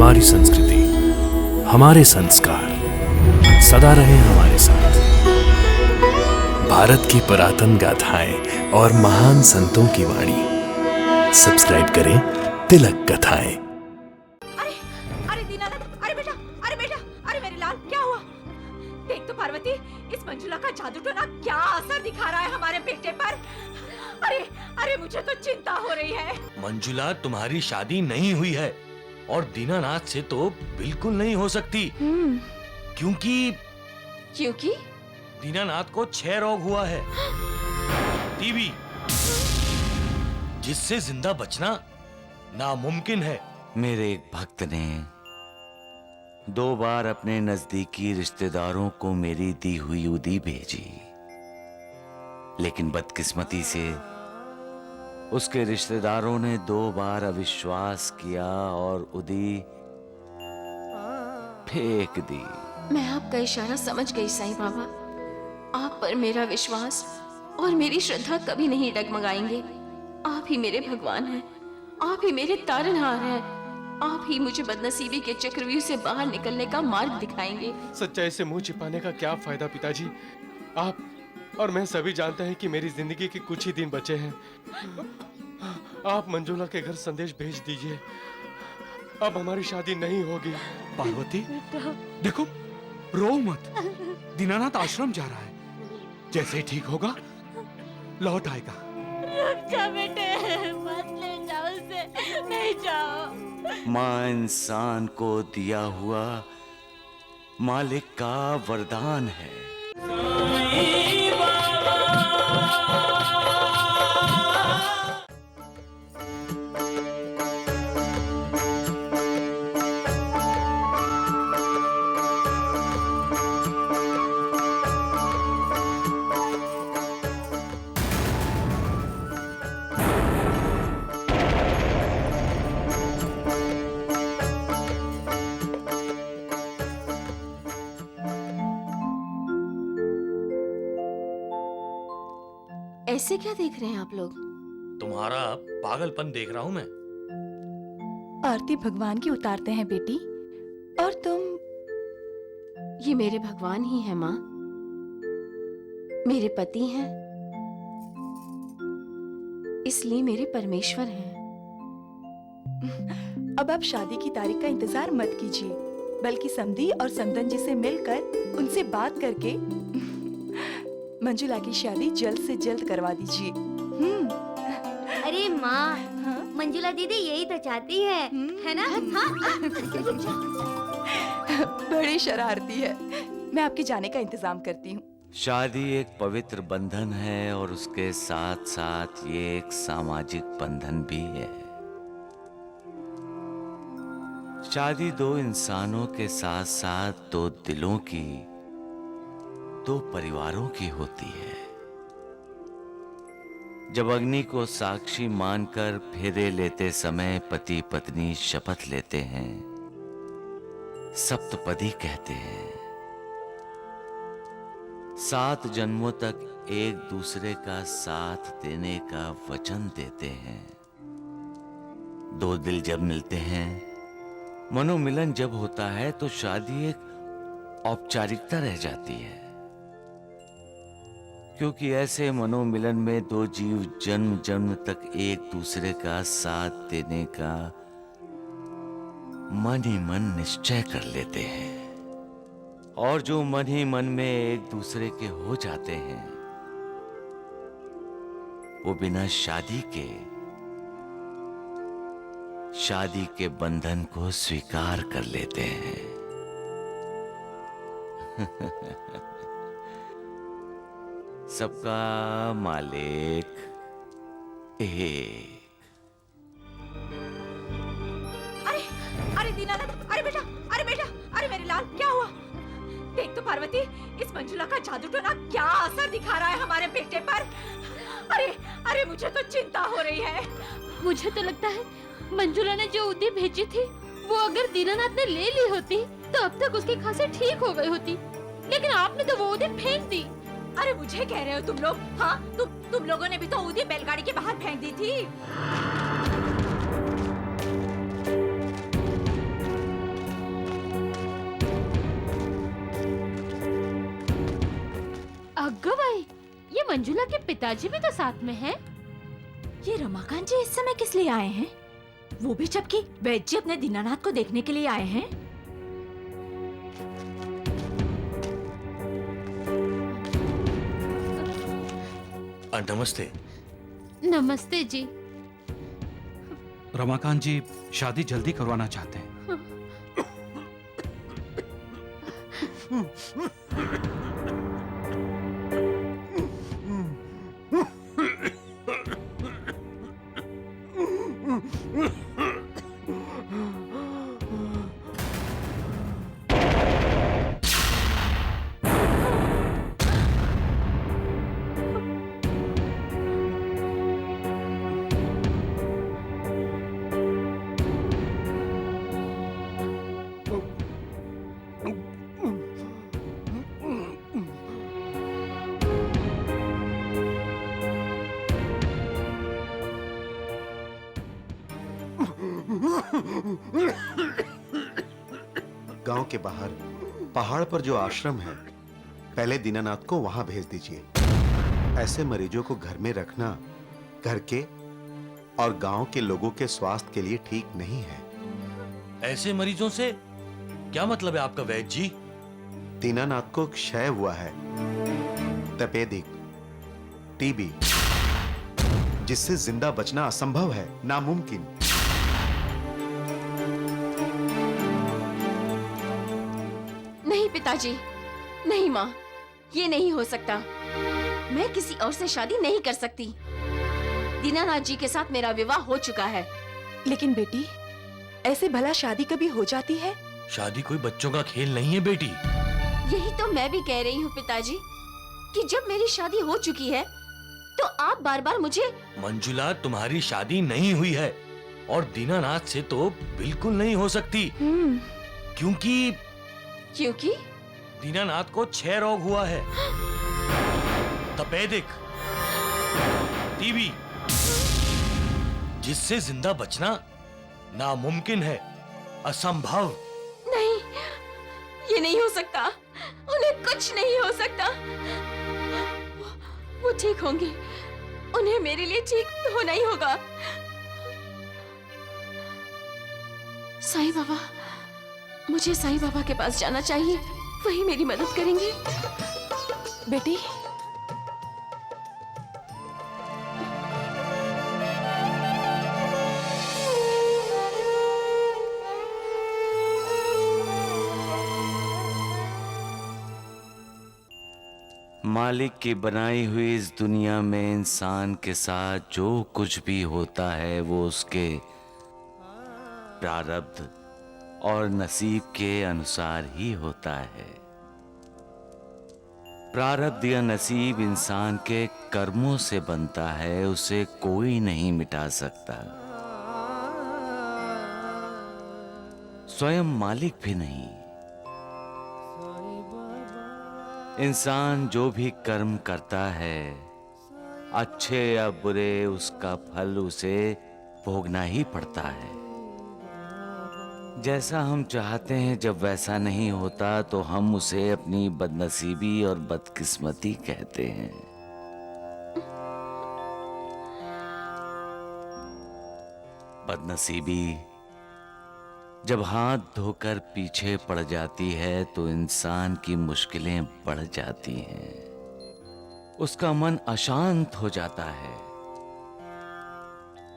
हमारी संस्कृति, हमारे संस्कार सदा रहे हमारे साथ। भारत की पुरातन गाथाएं और महान संतों की वाणी। सब्सक्राइब करें तिलक कथाएं। अरे अरे दीनानाथ, अरे बेटा, अरे मेरे लाल, क्या हुआ? देख तो पार्वती, इस मंजुला का जादू टोना क्या असर दिखा रहा है हमारे बेटे पर। अरे मुझे तो चिंता हो रही है। मंजुला, तुम्हारी शादी नहीं हुई है और दीनानाथ से तो बिल्कुल नहीं हो सकती। क्योंकि दीनानाथ को 6 रोग हुआ है। टीबी, जिससे जिंदा बचना नामुमकिन है। मेरे एक भक्त ने 2 बार अपने नजदीकी रिश्तेदारों को मेरी दी हुई उदी भेजी, लेकिन बदकिस्मती से उसके रिश्तेदारों ने 2 बार अविश्वास किया और उदी फेंक दी। मैं आपका इशारा समझ गई साईं बाबा। आप पर मेरा विश्वास और मेरी श्रद्धा कभी नहीं डगमगाएंगे। आप ही मेरे भगवान हैं, आप ही मेरे तारनहार हैं। आप ही मुझे बदनसीबी के चक्रव्यूह से बाहर निकलने का मार्ग दिखाएंगे। सच्चाई से मुंह छिपाने का क्या फायदा पिताजी। आप और मैं सभी जानते हैं कि मेरी जिंदगी के कुछ ही दिन बचे हैं। आप मंजुला के घर संदेश भेज दीजिए, अब हमारी शादी नहीं होगी। पार्वती, देखो, रो मत। दीनानाथ आश्रम जा रहा है, जैसे ही ठीक होगा लौट आएगा। रुक जा बेटे, मत ले जाओ उसे, नहीं जाओ। माँ इंसान को दिया हुआ मालिक का वरदान है। ऐसे क्या देख रहे हैं आप लोग? तुम्हारा पागलपन देख रहा हूं मैं। आरती भगवान की उतारते हैं बेटी, और तुम? ये मेरे भगवान ही हैं माँ, मेरे पति हैं, इसलिए मेरे परमेश्वर हैं। अब आप शादी की तारीख का इंतजार मत कीजिए, बल्कि समधी और समधन जी से मिलकर उनसे बात करके मंजुला की शादी जल्द से जल्द करवा दीजिए। अरे माँ, हाँ? मंजुला दीदी यही तो चाहती है ना? हाँ? बड़ी शरारती है। मैं आपके जाने का इंतजाम करती हूँ। शादी एक पवित्र बंधन है और उसके साथ साथ ये एक सामाजिक बंधन भी है। शादी 2 इंसानों के साथ साथ 2 दिलों की, 2 परिवारों की होती है। जब अग्नि को साक्षी मानकर फेरे लेते समय पति पत्नी शपथ लेते हैं, सप्तपदी कहते हैं। 7 जन्मों तक एक दूसरे का साथ देने का वचन देते हैं। 2 दिल जब मिलते हैं, मनोमिलन जब होता है, तो शादी एक औपचारिकता रह जाती है, क्योंकि ऐसे मनोमिलन में 2 जीव जन्म जन्म तक एक दूसरे का साथ देने का मन ही मन निश्चय कर लेते हैं। और जो मन ही मन में एक दूसरे के हो जाते हैं, वो बिना शादी के बंधन को स्वीकार कर लेते हैं। सबका मालिक एक। अरे दीनानाथ, अरे बेटा, अरे मेरे लाल, क्या हुआ? देख तो पार्वती, इस मंजुला का जादू टोना क्या असर दिखा रहा है हमारे बेटे पर। अरे मुझे तो चिंता हो रही है। मुझे तो लगता है मंजुला ने जो उदी भेजी थी, वो अगर दीनानाथ ने ले ली होती तो अब तक उसकी खांसी ठीक हो गई होती, लेकिन आपने तो वो उदी फेंक दी। अरे मुझे कह रहे हो तुम लोग? हाँ, तुम लोगों ने भी तो उदी बैलगाड़ी के बाहर फेंक दी थी। मंजुला के पिताजी भी तो साथ में हैं। ये रमाकांत जी इस समय किस लिए आए हैं? वो भी जबकि वैद्य जी अपने दीनानाथ को देखने के लिए आए हैं। नमस्ते। नमस्ते जी। रमाकांत जी शादी जल्दी करवाना चाहते हैं। गांव के बाहर पहाड़ पर जो आश्रम है, पहले दीनानाथ को वहां भेज दीजिए। ऐसे मरीजों को घर में रखना घर के और गांव के लोगों के स्वास्थ्य के लिए ठीक नहीं है। ऐसे मरीजों से क्या मतलब है आपका वैद्य जी? दीनानाथ को क्षय हुआ है, तपेदिक, टीबी, जिससे जिंदा बचना असंभव है, नामुमकिन। नहीं पिताजी, नहीं माँ, ये नहीं हो सकता। मैं किसी और से शादी नहीं कर सकती। दीनानाथ जी के साथ मेरा विवाह हो चुका है। लेकिन बेटी, ऐसे भला शादी कभी हो जाती है? शादी कोई बच्चों का खेल नहीं है बेटी। यही तो मैं भी कह रही हूँ पिताजी, कि जब मेरी शादी हो चुकी है तो आप बार बार मुझे। मंजुला, तुम्हारी शादी नहीं हुई है और दीनानाथ से तो बिल्कुल नहीं हो सकती। क्योंकि दीनानाथ को क्षय रोग हुआ है, तपेदिक, टीबी, जिससे जिंदा बचना नामुमकिन है, असंभव। नहीं, ये नहीं हो सकता। उन्हें कुछ नहीं हो सकता। वो ठीक होंगे। उन्हें मेरे लिए ठीक होना ही होगा। साईं बाबा, मुझे साईं बाबा के पास जाना चाहिए। वही मेरी मदद करेंगे। बेटी, मालिक की बनाई हुई इस दुनिया में इंसान के साथ जो कुछ भी होता है वो उसके प्रारब्ध और नसीब के अनुसार ही होता है। प्रारब्ध या नसीब इंसान के कर्मों से बनता है, उसे कोई नहीं मिटा सकता, स्वयं मालिक भी नहीं। इंसान जो भी कर्म करता है, अच्छे या बुरे, उसका फल उसे भोगना ही पड़ता है। जैसा हम चाहते हैं जब वैसा नहीं होता तो हम उसे अपनी बदनसीबी और बदकिस्मती कहते हैं। बदनसीबी जब हाथ धोकर पीछे पड़ जाती है तो इंसान की मुश्किलें बढ़ जाती हैं, उसका मन अशांत हो जाता है,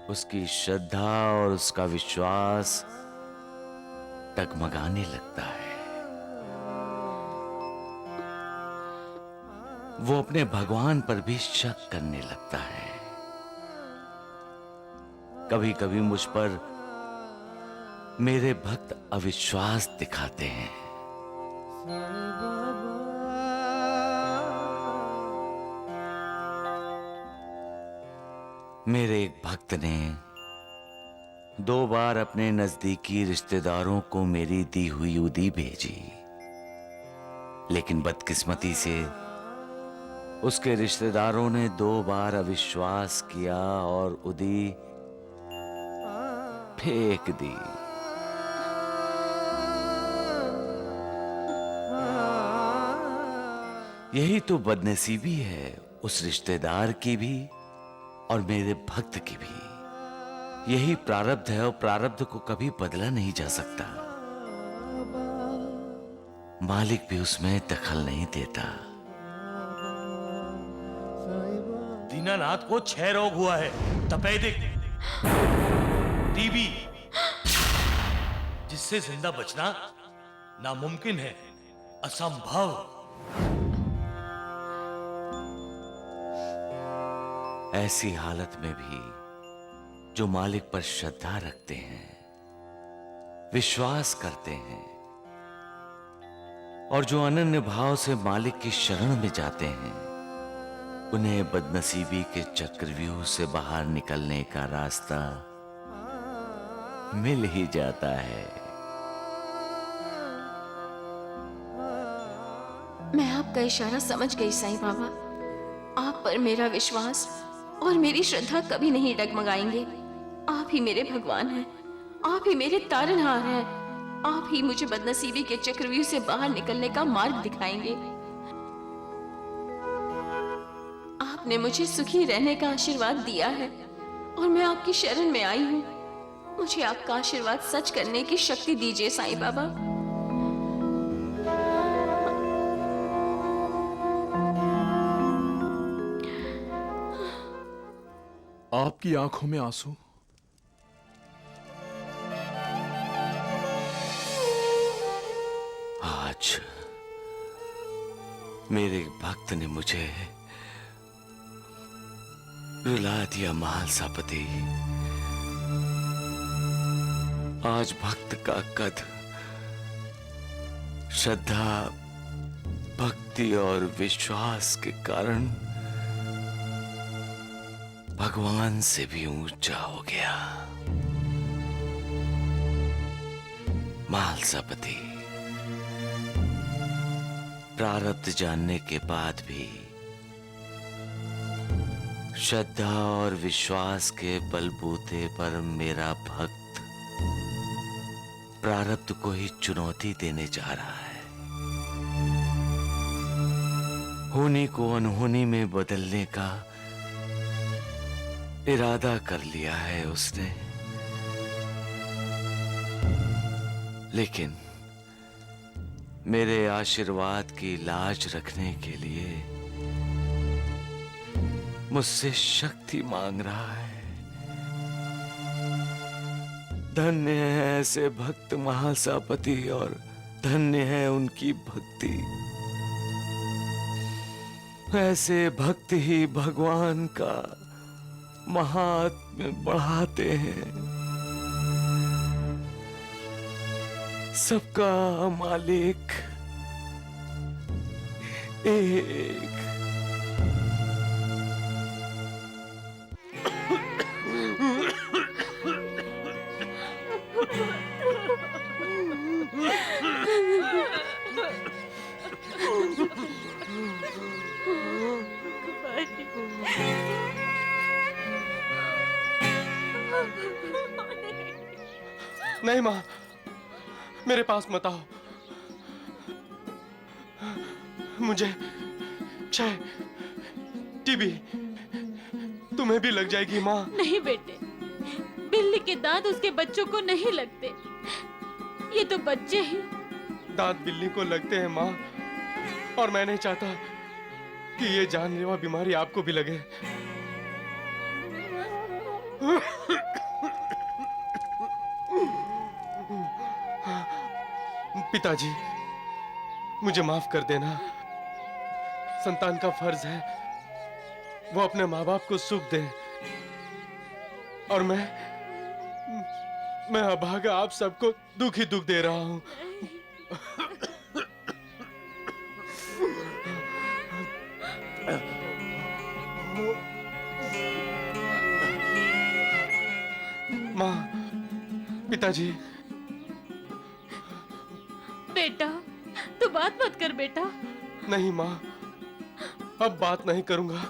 उसकी श्रद्धा और उसका विश्वास डगमगाने लगता है। वो अपने भगवान पर भी शक करने लगता है। कभी कभी मुझ पर मेरे भक्त अविश्वास दिखाते हैं। मेरे एक भक्त ने 2 बार अपने नजदीकी रिश्तेदारों को मेरी दी हुई उदी भेजी, लेकिन बदकिस्मती से उसके रिश्तेदारों ने 2 बार अविश्वास किया और उदी फेंक दी। यही तो बदनसीबी है। उस रिश्तेदार की भी और मेरे भक्त की भी। यही प्रारब्ध है और प्रारब्ध को कभी बदला नहीं जा सकता। मालिक भी उसमें दखल नहीं देता। दीनानाथ को 6 रोग हुआ है, तपेदिक, टीबी, जिससे जिंदा बचना नामुमकिन है, असंभव। ऐसी हालत में भी जो मालिक पर श्रद्धा रखते हैं, विश्वास करते हैं और जो अनन्य भाव से मालिक की शरण में जाते हैं, उन्हें बदनसीबी के चक्रव्यूह से बाहर निकलने का रास्ता मिल ही जाता है। मैं आपका इशारा समझ गई साईं बाबा। आप पर मेरा विश्वास और मेरी श्रद्धा कभी नहीं डगमगाएंगे। आप ही मेरे भगवान हैं, आप ही मेरे तारनहार हैं। आप ही मुझे बदनसीबी के चक्रव्यूह से बाहर निकलने का मार्ग दिखाएंगे। आपने मुझे सुखी रहने का आशीर्वाद दिया है और मैं आपकी शरण में आई हूँ। मुझे आपका आशीर्वाद सच करने की शक्ति दीजिए साईं बाबा। आपकी आंखों में आंसू। आज मेरे भक्त ने मुझे रुला दिया महालसापति। आज भक्त का कद श्रद्धा, भक्ति और विश्वास के कारण भगवान से भी ऊंचा हो गया। महालसापति, प्रारब्ध जानने के बाद भी श्रद्धा और विश्वास के बलबूते पर मेरा भक्त प्रारब्ध को ही चुनौती देने जा रहा है। होनी को अनहोनी में बदलने का इरादा कर लिया है उसने। लेकिन मेरे आशीर्वाद की लाज रखने के लिए मुझसे शक्ति मांग रहा है। धन्य है ऐसे भक्त महालसापति और धन्य है उनकी भक्ति। ऐसे भक्त ही भगवान का महात्म्य बढ़ाते हैं। सबका मालिक एक। नहीं माँ, मेरे पास मत आओ। मुझे क्षय, टीबी तुम्हें भी लग जाएगी माँ। नहीं बेटे, बिल्ली के दांत उसके बच्चों को नहीं लगते। ये तो बच्चे ही। दांत बिल्ली को लगते हैं माँ, और मैं नहीं चाहता कि ये जानलेवा बीमारी आपको भी लगे। पिताजी, मुझे माफ कर देना। संतान का फर्ज है वो अपने माँ बाप को सुख दे, और मैं अभागा आप सबको दुख ही दुख दे रहा हूँ। माँ, पिताजी। बेटा, तू बात मत कर बेटा। नहीं माँ, अब बात नहीं करूंगा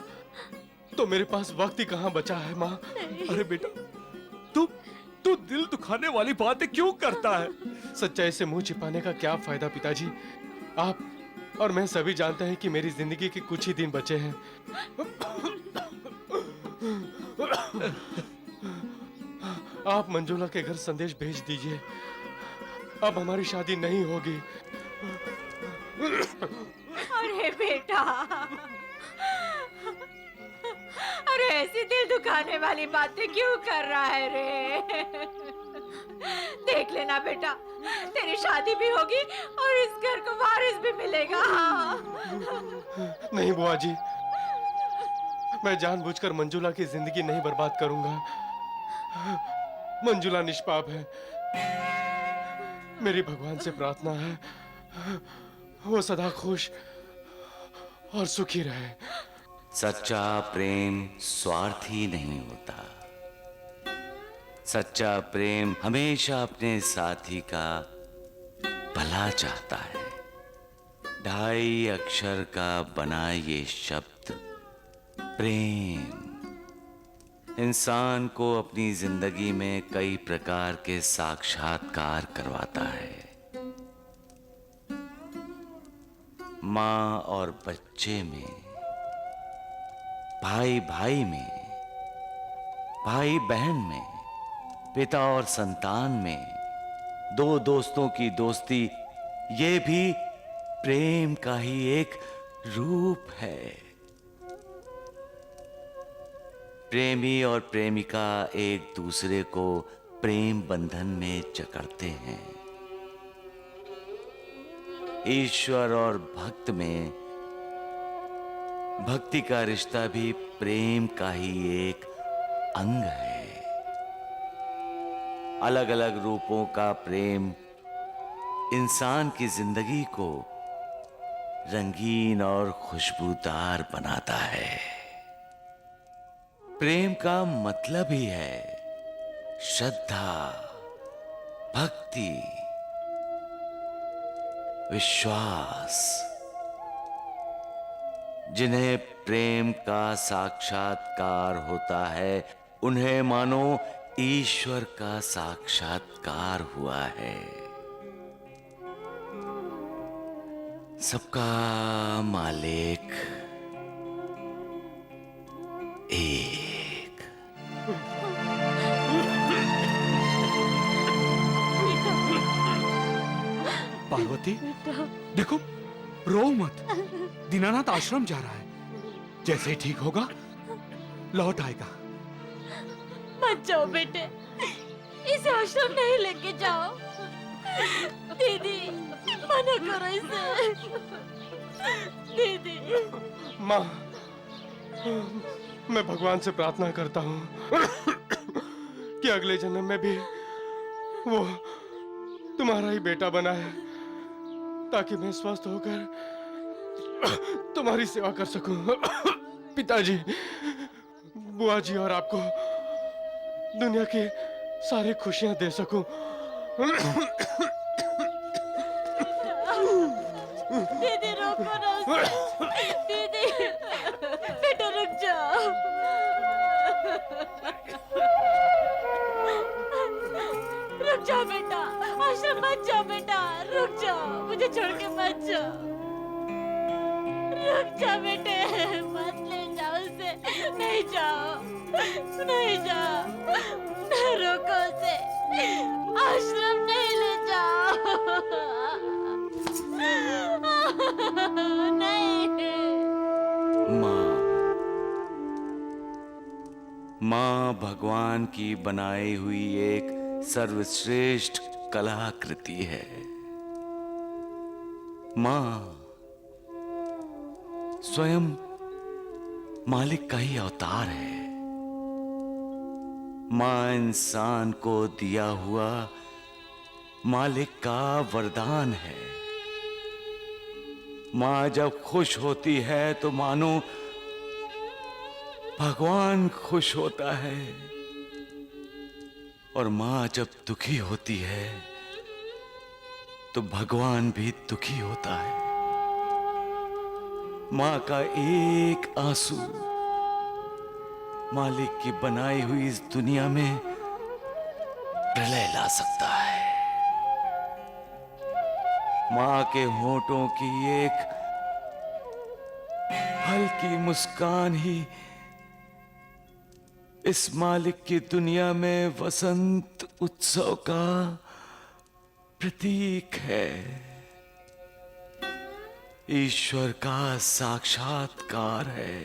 तो मेरे पास वक्त ही कहाँ बचा है माँ। अरे बेटा, तू दिल दुखाने वाली बातें क्यों करता है? सच्चाई से मुंह छिपाने का क्या फायदा पिताजी। और मैं सभी जानते हैं कि मेरी जिंदगी के कुछ ही दिन बचे हैं। आप मंजुला के घर संदेश भेज दीजिए, अब हमारी शादी नहीं होगी। अरे बेटा, अरे ऐसी दिल दुखाने वाली बातें क्यों कर रहा है रे? देख लेना बेटा, तेरी शादी भी होगी और इस घर को वारिस भी मिलेगा। नहीं बुआ जी, मैं जानबूझकर मंजुला की जिंदगी नहीं बर्बाद करूंगा। मंजुला निष्पाप है। मेरी भगवान से प्रार्थना है वो सदा खुश और सुखी रहे। सच्चा प्रेम स्वार्थी नहीं होता। सच्चा प्रेम हमेशा अपने साथी का भला चाहता है। 2.5 अक्षर का बना ये शब्द प्रेम इंसान को अपनी जिंदगी में कई प्रकार के साक्षात्कार करवाता है। माँ और बच्चे में, भाई भाई में, भाई बहन में, पिता और संतान में, दो दोस्तों की दोस्ती, ये भी प्रेम का ही एक रूप है। प्रेमी और प्रेमिका एक दूसरे को प्रेम बंधन में जकड़ते हैं। ईश्वर और भक्त में भक्ति का रिश्ता भी प्रेम का ही एक अंग है। अलग अलग रूपों का प्रेम इंसान की जिंदगी को रंगीन और खुशबूदार बनाता है। प्रेम का मतलब ही है श्रद्धा, भक्ति, विश्वास। जिन्हें प्रेम का साक्षात्कार होता है, उन्हें मानो ईश्वर का साक्षात्कार हुआ है। सबका मालिक एक। पार्वती, देखो, रो मत। दीनानाथ आश्रम जा रहा है। जैसे ही ठीक होगा लौट आएगा। मत जाओ बेटे, इसे आश्रम नहीं लेके जाओ। दीदी मना करो इसे। दीदी। माँ, मैं भगवान से प्रार्थना करता हूँ कि अगले जन्म में भी वो तुम्हारा ही बेटा बना है, ताकि मैं स्वस्थ होकर तुम्हारी सेवा कर सकूं। पिताजी, बुआ जी और आपको दुनिया की सारी खुशियां दे सकूं। दीदी रोको ना उसे। दीदी बेटा रुक जाओ। रुक जाओ बेटा, आश्रम मत जाओ बेटा, रुक जाओ, मुझे छोड़ के मत जाओ। रुक जाओ बेटे, मत ले जाओ उसे। नहीं जाओ, नहीं जाओ, रोको उसे। आश्रम नहीं ले जाओ। नहीं। माँ भगवान की बनाई हुई एक सर्वश्रेष्ठ कलाकृति है। माँ स्वयं मालिक का ही अवतार है। माँ इंसान को दिया हुआ मालिक का वरदान है। माँ जब खुश होती है तो मानो भगवान खुश होता है, और माँ जब दुखी होती है तो भगवान भी दुखी होता है। माँ का एक आंसू मालिक की बनाई हुई इस दुनिया में प्रलय ला सकता है। माँ के होठों की एक हल्की मुस्कान ही इस मालिक की दुनिया में वसंत उत्सव का प्रतीक है। ईश्वर का साक्षात्कार है।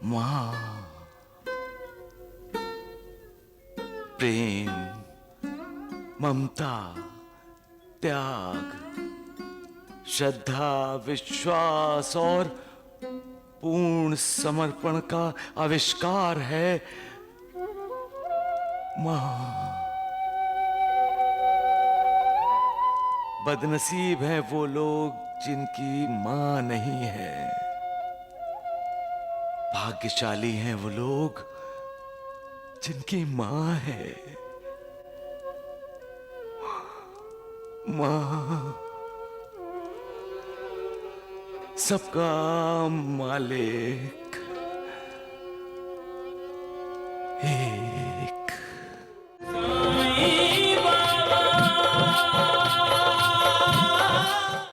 मां, प्रेम, ममता, त्याग, श्रद्धा, विश्वास और पूर्ण समर्पण का आविष्कार है। मां, बदनसीब हैं वो लोग जिनकी मां नहीं है। भाग्यशाली हैं वो लोग जिनकी मां है। मां सबका मालिक, हे